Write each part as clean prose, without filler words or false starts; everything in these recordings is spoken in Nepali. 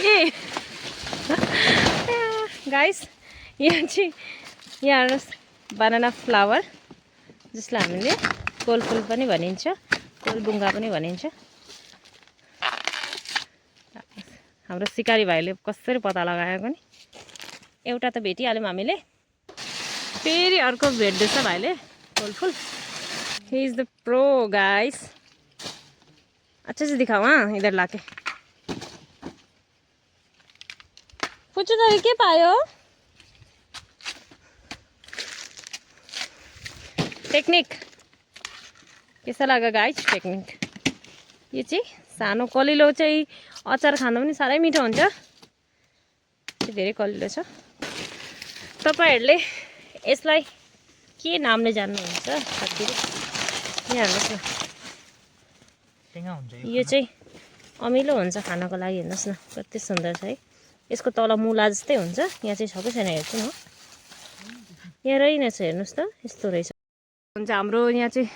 ए गाइस यहाँ चाहिँ यहाँ हेर्नुहोस् बनाना फ्लावर जसलाई हामीले कोलफुल पनि भनिन्छ, कोलबुङ्गा पनि भनिन्छ। हाम्रो सिकारी भाइले कसरी पत्ता लगाएको नि, एउटा त भेटिहाल्यौँ हामीले, फेरि अर्को भेट्दैछ भाइले कोलफुल। He is the pro guys. अच्छे से दिखाओ, हाँ इधर लाके। पूछो तो के पायो टेक्निक कैसा लगा गाइस टेक्निक। यो चाहिँ सानो कलिलो चाहिँ अचार खाँदा पनि साह्रै मिठो हुन्छ, धेरै कलिलो छ। तपाईहरुले यसलाई के नामले जान्नुहुन्छ साथीहरु, यहाँ हेर्नुस् न। यो चाहिँ अमिलो हुन्छ खानको लागि, हेर्नुस् न कति सुन्दर छ है। यसको तल मुला जस्तै हुन्छ, यहाँ चाहिँ छ कि छैन हेर्छु म। यहाँ रहेनछ, हेर्नुस् त यस्तो रहेछ हुन्छ। हाम्रो यहाँ चाहिँ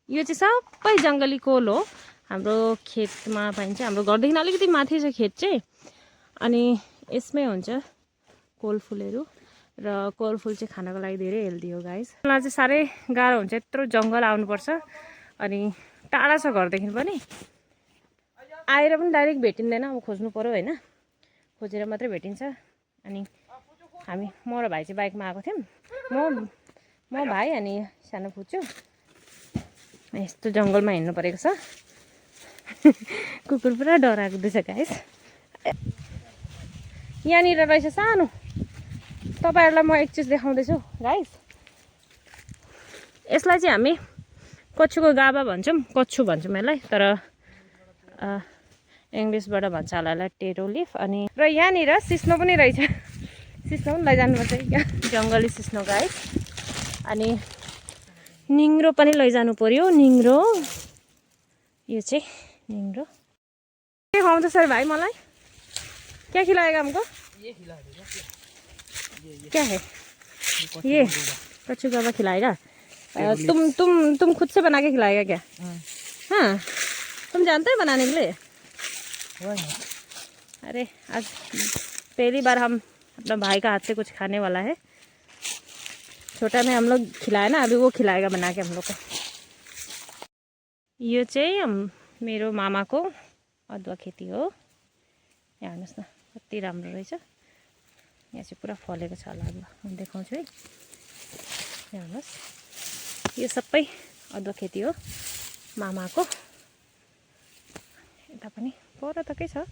यो चाहिँ सबै जङ्गली कोल हो, हाम्रो खेतमा पाइन्छ। हाम्रो घरदेखि अलिकति माथि छ खेत चाहिँ, अनि यसमै हुन्छ कोलफुलहरू। र कोलफुल चाहिँ खानको लागि धेरै हेल्दी हो गाइस। मलाई चाहिँ साह्रै गाह्रो हुन्छ, यत्रो जङ्गल आउनुपर्छ, अनि टाढा छ घरदेखि पनि, आएर पनि डाइरेक्ट भेटिँदैन, अब खोज्नु पर्यो होइन, खोजेर मात्रै भेटिन्छ। अनि हामी म र भाइ चाहिँ बाइकमा आएको थियौँ, म भाइ अनि सानो पुच्चो। यस्तो जङ्गलमा हिँड्नु परेको छ। कुकुर पुरा डराएको रहेछ गाइस। यहाँनिर रहेछ सानो, तपाईहरुलाई म एक चिज देखाउँदैछु गाइस। यसलाई चाहिँ हामी कच्छुको गाभा भन्छौँ, कच्छु भन्छौँ यसलाई, तर इङ्ग्लिसबाट भन्छ होला यसलाई टेरो लिफ। अनि र यहाँनिर सिस्नो पनि रहेछ, सिस्नो पनि लैजानुपर्छ जङ्गली सिस्नो गाइस। अनि निङ्ग्रो पनि लैजानु पर्यो, निङ्ग्रो। यो चाहिँ निङ्ग्रो के खुवाउँछ सर भाइ मलाई, क्या खिलाएगा हमको, क्या है ये कच्चू गाभा खिलाएगा। तुम खुद से बना के खिलाएगा क्या। हाँ तुम जानते हो बनाने के लिए। अरे आज पहली बार हम अपना भाई का हाथ से कुछ खाने वाला है। छोटा में हम लोग खिलाए ना, अभी वो खिलाएगा बना के हम लोग को। यो चाहिँ मेरो मामाको अदुवा खेती हो। यहाँ हेर्नुहोस् न कति राम्रो रहेछ। यहाँ चाहिँ पुरा फलेको छ होला, अब देखाउँछु है। यहाँ हेर्नुहोस् यो सबै अदुवा खेती हो मामाको। यता पनि पर त के छ।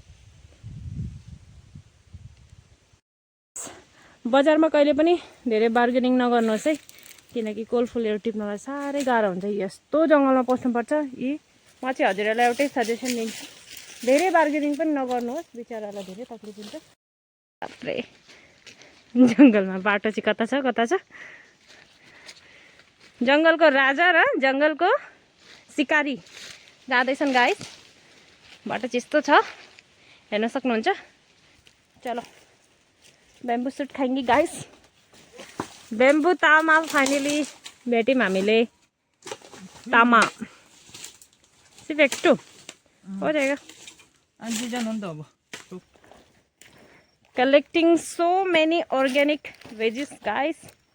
बजारमा कहिले पनि धेरै बार्गेनिङ नगर्नुहोस् है, किनकि कोलफुलहरू टिप्नलाई साह्रै गाह्रो हुन्छ। यस्तो जङ्गलमा पस्नुपर्छ। म चाहिँ हजुरहरूलाई एउटै सजेसन दिन्छु, धेरै बार्गेनिङ पनि नगर्नुहोस्, बिचरालाई धेरै तकलिफ हुन्छ। बाप्रे जङ्गलमा बाटो चाहिँ कता छ कता छ। जङ्गलको राजा र जङ्गलको सिकारी जाँदैछन् गाइस। बाटो चाहिँ यस्तो छ, हेर्न सक्नुहुन्छ। चलो बेम्बू सुट खाएंगे गाइस। बेम्बू तामा फाइनली भेट्यौँ हामीले। तामा सिर्फ एक टू हो जाएगा। Collecting so many organic veggies guys.